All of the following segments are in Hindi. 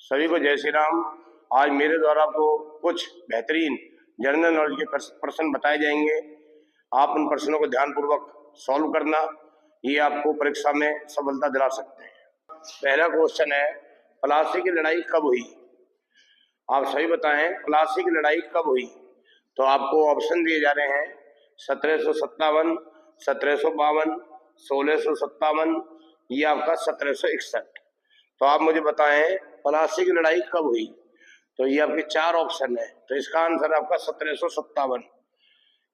सभी को जय श्री राम। आज मेरे द्वारा आपको कुछ बेहतरीन जनरल नॉलेज के प्रश्न बताए जाएंगे। आप उन प्रश्नों को ध्यानपूर्वक सॉल्व करना, ये आपको परीक्षा में सफलता दिला सकते हैं। पहला क्वेश्चन है, प्लासी की लड़ाई कब हुई? आप सही बताएं, प्लासी की लड़ाई कब हुई? तो आपको ऑप्शन दिए जा रहे हैं 1757, 1752, 1657, ये आपका 1761। तो आप मुझे बताएं प्लासी की लड़ाई कब हुई? तो ये आपके चार ऑप्शन है, तो इसका आंसर है आपका 1757।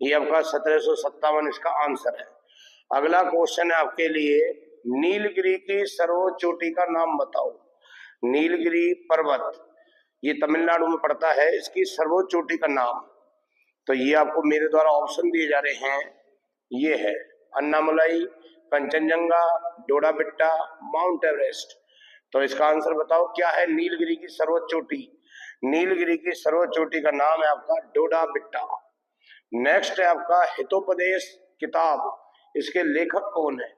ये आपका 1757 इसका आंसर है। अगला क्वेश्चन है आपके लिए, नीलगिरी की सर्वोच्च चोटी का नाम बताओ। नीलगिरी पर्वत ये तमिलनाडु में पड़ता है, इसकी सर्वोच्च चोटी का नाम। तो ये आपको मेरे द्वारा ऑप्शन दिए जा रहे हैं, ये है अन्नामलाई, कंचनजंगा, डोडाबिट्टा, माउंट एवरेस्ट। तो इसका आंसर बताओ क्या है नीलगिरी की सर्वोच्च चोटी? नीलगिरी की सर्वोच्च चोटी का नाम है आपका डोडाबिट्टा। नेक्स्ट है आपका हितोपदेश किताब, इसके लेखक कौन है?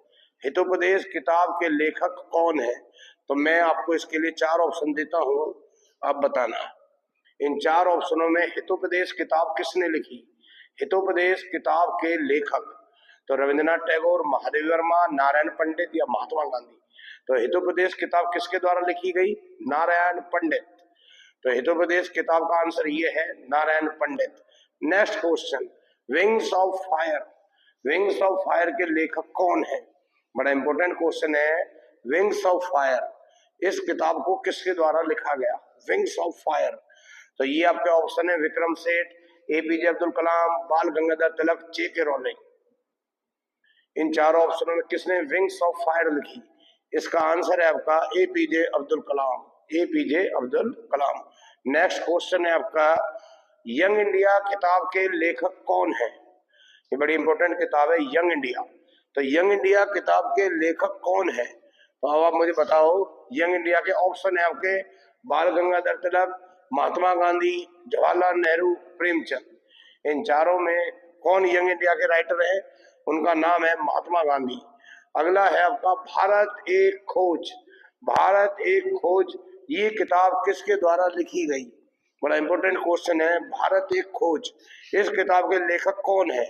हितोपदेश किताब के लेखक कौन है? तो मैं आपको इसके लिए चार ऑप्शन देता हूं, आप बताना। इन चार ऑप्शनों में हितोपदेश किताब किसने लिखी? हितोपदेश किताब के लेखक तो रविंद्रनाथ टैगोर, महादेवी वर्मा, नारायण पंडित या महात्मा गांधी। तो हितोपदेश किताब किसके द्वारा लिखी गई? नारायण पंडित। तो हितोपदेश किताब का आंसर ये है Narayan Pandit. Next question, wings of fire. Wings of fire के लेखक कौन है? बड़ा इंपॉर्टेंट क्वेश्चन है। विंग्स ऑफ फायर इस किताब को किसके द्वारा लिखा गया? Wings of fire. तो ये आपके ऑप्शन है विक्रम सेठ, एपीजे अब्दुल कलाम, बाल गंगाधर तिलक, जेके रोलिंग। इन चारों ऑप्शनों में किसने विंग्स ऑफ फायर लिखी? इसका आंसर है आपका APJ Abdul Kalam, APJ Abdul Kalam. Next question है आपका, यंग इंडिया किताब के लेखक कौन है? ये बड़ी इंपॉर्टेंट किताब है यंग इंडिया। तो यंग इंडिया किताब के लेखक कौन है? तो अब आप मुझे बताओ, यंग इंडिया के ऑप्शन है आपके बाल गंगाधर तिलक, महात्मा गांधी, जवाहरलाल नेहरू, प्रेमचंद। इन चारों में कौन यंग इंडिया के राइटर है? उनका नाम है महात्मा गांधी। अगला है आपका भारत एक खोज। भारत एक खोज ये किताब किसके द्वारा लिखी गई? बड़ा इंपॉर्टेंट क्वेश्चन है, भारत एक खोज इस किताब के लेखक कौन है?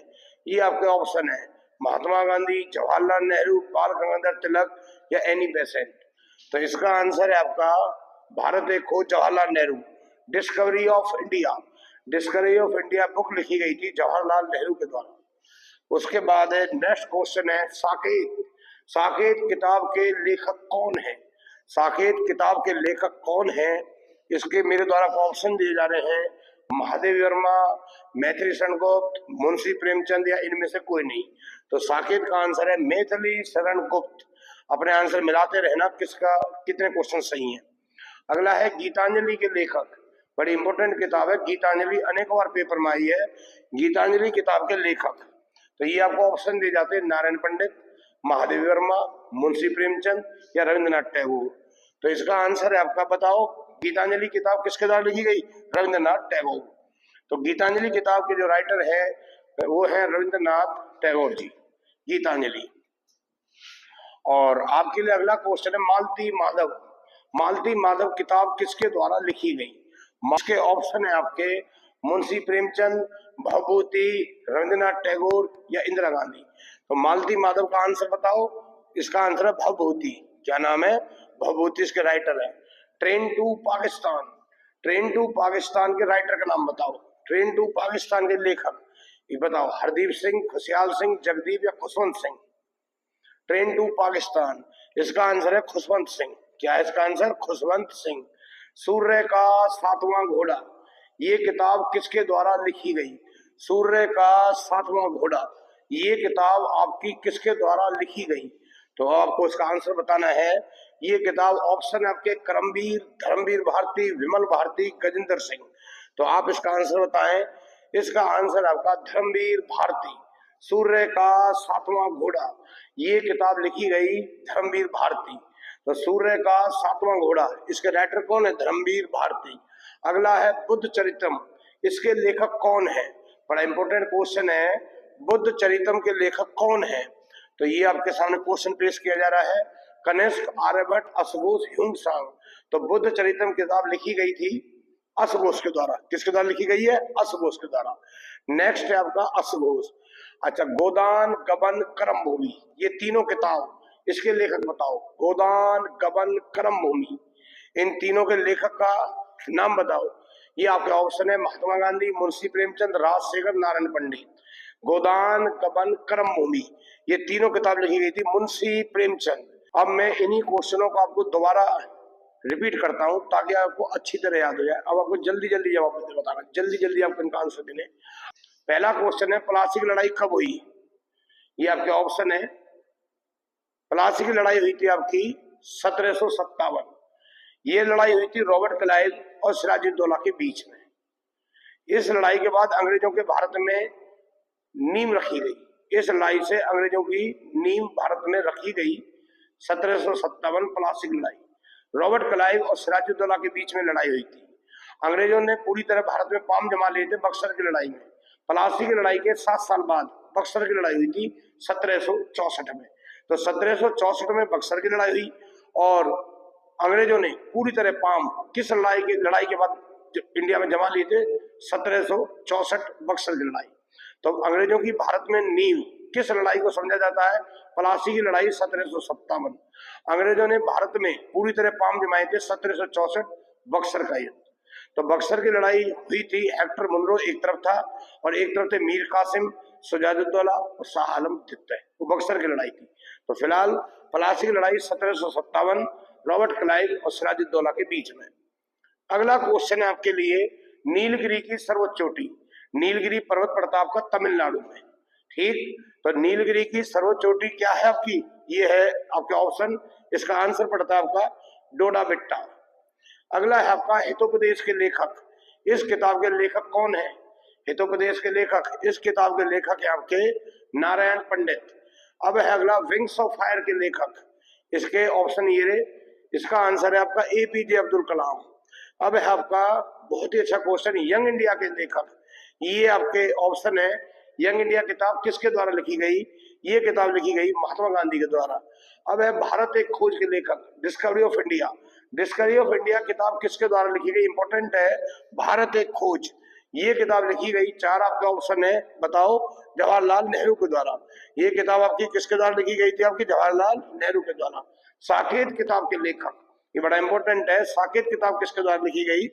ये आपके ऑप्शन है महात्मा गांधी, जवाहरलाल नेहरू, बाल गंगाधर तिलक या एनी बेसेंट। तो इसका आंसर है आपका भारत एक खोज, Jawaharlal Nehru. Discovery of India, discovery of India book लिखी गई थी जवाहरलाल नेहरू के द्वारा। उसके बाद है नेक्स्ट क्वेश्चन है साकेत। साकेत किताब के लेखक कौन है? साकेत किताब के लेखक कौन है? इसके मेरे द्वारा ऑप्शन दिए जा रहे हैं महादेवी वर्मा, मैथिली शरण गुप्त, मुंशी प्रेमचंद या इनमें से कोई नहीं। तो साकेत का आंसर है मैथिली शरण गुप्त। अपने आंसर मिलाते रहना किसका कितने क्वेश्चन सही हैं। अगला है गीतांजलि के लेखक। बड़ी इंपॉर्टेंट किताब है गीतांजलि, अनेकों बार पेपर में आई है। गीतांजलि किताब के लेखक तो ये आपको ऑप्शन दिए जाते हैं नारायण पंडित, महादेवी वर्मा, मुंशी प्रेमचंद या रविंद्रनाथ टैगोर। तो इसका आंसर है आपका, बताओ गीतांजलि किताब किसके द्वारा लिखी गई? रविंद्रनाथ टैगोर। तो गीतांजलि किताब के जो राइटर है वो है रविंद्रनाथ टैगोर जी, गीतांजलि। और आपके लिए अगला क्वेश्चन है मालती माधव। मालती माधव किताब किसके द्वारा लिखी गई? इसके ऑप्शन है आपके मुंशी प्रेमचंद, भवभूति, रविंद्रनाथ टैगोर या इंदिरा गांधी। तो मालती माधव का आंसर बताओ। इसका आंसर है भवभूति। क्या नाम है? भवभूति इसके राइटर है। Train to Pakistan, train to Pakistan के राइटर का नाम बताओ। ट्रेन टू पाकिस्तान के लेखक ये बताओ, हरदीप सिंह, खुशहाल सिंह, जगदीप या खुशवंत सिंह। ट्रेन टू पाकिस्तान इसका आंसर है खुशवंत सिंह। क्या है इसका आंसर? खुशवंत सिंह। सूर्य का सातवां घोड़ा ये किताब किसके द्वारा लिखी गई? सूर्य का सातवां घोड़ा ये किताब आपकी किसके द्वारा लिखी गई? तो आपको इसका आंसर बताना है। ये किताब ऑप्शन है आपके करमवीर, धर्मवीर भारती, विमल भारती, गजेंद्र सिंह। तो आप इसका आंसर बताएं। इसका आंसर आपका धर्मवीर भारती। सूर्य का सातवां घोड़ा ये किताब लिखी गई धर्मवीर भारती। तो सूर्य का सातवां घोड़ा इसके राइटर कौन है? धर्मवीर भारती। अगला है बुद्ध चरितम, इसके लेखक कौन है? बड़ा इंपॉर्टेंट क्वेश्चन है, बुद्ध चरितम के लेखक कौन है? तो ये आपके सामने क्वेश्चन पेश किया जा रहा है, कनिष्क, आर्यभट्ट, अशोक, ह्यून सांग। तो बुद्ध चरित्रम किताब लिखी गई थी असघोष के द्वारा। किसके द्वारा लिखी गई है? असघोष के द्वारा। नेक्स्ट है आपका असघोष। अच्छा, गोदान, गबन, करम भूमि, ये तीनों किताब, इसके लेखक बताओ। गोदान, गबन, करम भूमि, इन तीनों के लेखक का नाम बताओ। ये आपके ऑप्शन है महात्मा गांधी, मुंशी प्रेमचंद, राजशेखर, नारायण पंडित। गोदान, गबन, करम भूमि, ये तीनों किताब लिखी गई थी मुंशी प्रेमचंद। अब मैं इन्हीं क्वेश्चनों को आपको दोबारा रिपीट करता हूं ताकि आपको अच्छी तरह याद हो जाए। अब आपको जल्दी जल्दी जवाब बताना, जल्दी जल्दी आपको इनका आंसर देने। पहला क्वेश्चन है प्लासी की लड़ाई कब हुई? ये आपके ऑप्शन है। प्लासी की लड़ाई हुई थी आपकी 1757। ये लड़ाई हुई थी रॉबर्ट क्लाइव और सिराजुद्दौला के बीच में। इस लड़ाई के बाद अंग्रेजों के भारत में नींव रखी गई। इस लड़ाई से अंग्रेजों की नींव भारत में रखी गई 1757 प्लासी की लड़ाई। रॉबर्ट क्लाइव और सिराजुद्दौला के बीच में लड़ाई हुई थी। अंग्रेजों ने पूरी तरह भारत में पाम जमा लिए थे बक्सर की लड़ाई में। प्लासी की लड़ाई के 7 साल बाद बक्सर की लड़ाई हुई थी 1764 में। तो 1764 में बक्सर की लड़ाई हुई और अंग्रेजों ने पूरी तरह पाम किस लड़ाई के बाद इंडिया में जमा लिए थे? 1764 बक्सर की लड़ाई। तो अंग्रेजों की भारत में नींव किस लड़ाई को समझा जाता है? प्लासी की लड़ाई 1757। अंग्रेजों ने भारत में पूरी तरह पाम जमाए थे 1764 बक्सर का युद्ध। तो बक्सर की लड़ाई हुई थी, हेक्टर मुनरो एक तरफ था और एक तरफ थे मीर कासिम, सिराजुद्दौला और शाह आलम द्वितीय। वो बक्सर की लड़ाई थी। तो फिलहाल प्लासी की लड़ाई 1757 रॉबर्ट क्लाइव और सिराजुद्दौला के बीच में। अगला क्वेश्चन है आपके लिए नीलगिरी की सर्वोच्च चोटी। नीलगिरी पर्वत पड़ता है आपका तमिलनाडु में। ठीक, तो नीलगिरी की सर्वोच्च चोटी क्या है आपकी? ये है आपके ऑप्शन। इसका आंसर पड़ता है आपका डोडा बेट्टा। अगला है आपका हितोपदेश के लेखक। इस किताब के लेखक कौन है? हितोपदेश के लेखक, इस किताब के लेखक है आपके नारायण पंडित। अब है अगला विंग्स ऑफ फायर के लेखक। इसके ऑप्शन ये रहे। इसका आंसर है आपका एपीजे अब्दुल कलाम। अब है आपका बहुत ही अच्छा क्वेश्चन, यंग इंडिया के लेखक। ये आपके ऑप्शन है यंग इंडिया किताब किसके द्वारा लिखी गई? ये किताब लिखी गई महात्मा गांधी के द्वारा। अब है भारत एक खोज के लेखक, discovery of India. Discovery of India किताब किसके द्वारा लिखी गई? इंपॉर्टेंट है, भारत एक खोज। ये किताब लिखी गई, 4 आपका ऑप्शन है, बताओ। जवाहरलाल नेहरू के द्वारा। ये किताब आपकी किसके द्वारा लिखी गई थी? आपकी जवाहरलाल नेहरू के द्वारा। साकेत किताब के लेखक, ये बड़ा इंपॉर्टेंट है, साकेत किताब किसके द्वारा लिखी गई?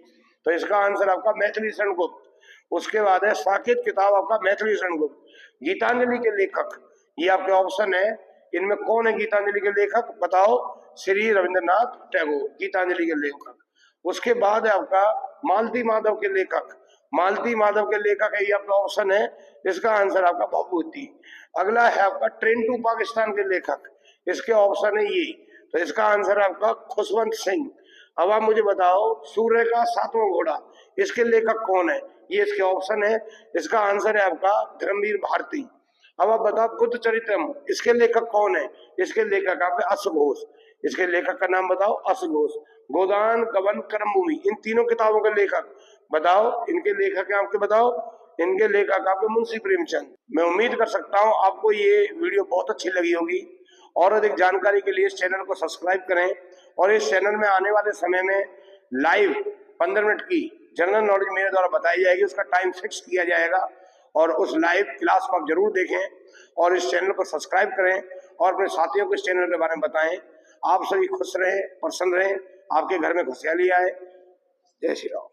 तो इसका आंसर आपका मैथिली शरण गुप्त। उसके बाद है साकेत किताब आपका मैथिली शरण गुप्त। गीतांजलि के लेखक, ये आपके ऑप्शन है। इनमें कौन है गीतांजलि के लेखक? बताओ। श्री रविंद्रनाथ टैगोर गीतांजलि के लेखक। उसके बाद है आपका मालती माधव के लेखक। मालती माधव के लेखक है, ये आपका ऑप्शन है। इसका आंसर आपका भभूति। अगला है आपका ट्रेन टू पाकिस्तान के लेखक। इसके ऑप्शन है ये। तो इसका आंसर है आपका खुशवंत सिंह। अब आप मुझे बताओ सूर्य का 7वां घोड़ा, इसके लेखक कौन है? ये इसके ऑप्शन है। इसका आंसर है आपका धर्मवीर भारती। अब आप बताओ बुद्ध चरित्रम, इसके लेखक कौन है? इसके लेखक आपके असघोष। इसके लेखक का नाम बताओ, असघोष। गोदान, गबन, करम भूमि, इन तीनों किताबों के लेखक बताओ। इनके लेखक आपके बताओ। इनके लेखक आपके मुंशी प्रेमचंद। मैं उम्मीद कर सकता हूं आपको ये वीडियो बहुत अच्छी लगी होगी। और अधिक जानकारी के लिए इस चैनल को सब्सक्राइब करें और इस चैनल में आने वाले समय में लाइव 15 मिनट की जनरल नॉलेज मेरे द्वारा बताई जाएगी। उसका टाइम फिक्स किया जाएगा और उस लाइव क्लास को आप जरूर देखें और इस चैनल को सब्सक्राइब करें और अपने साथियों को इस चैनल के बारे में बताएं। आप सभी खुश रहें, प्रसन्न रहें, आपके घर में खुशहाली आए। जय श्री राम।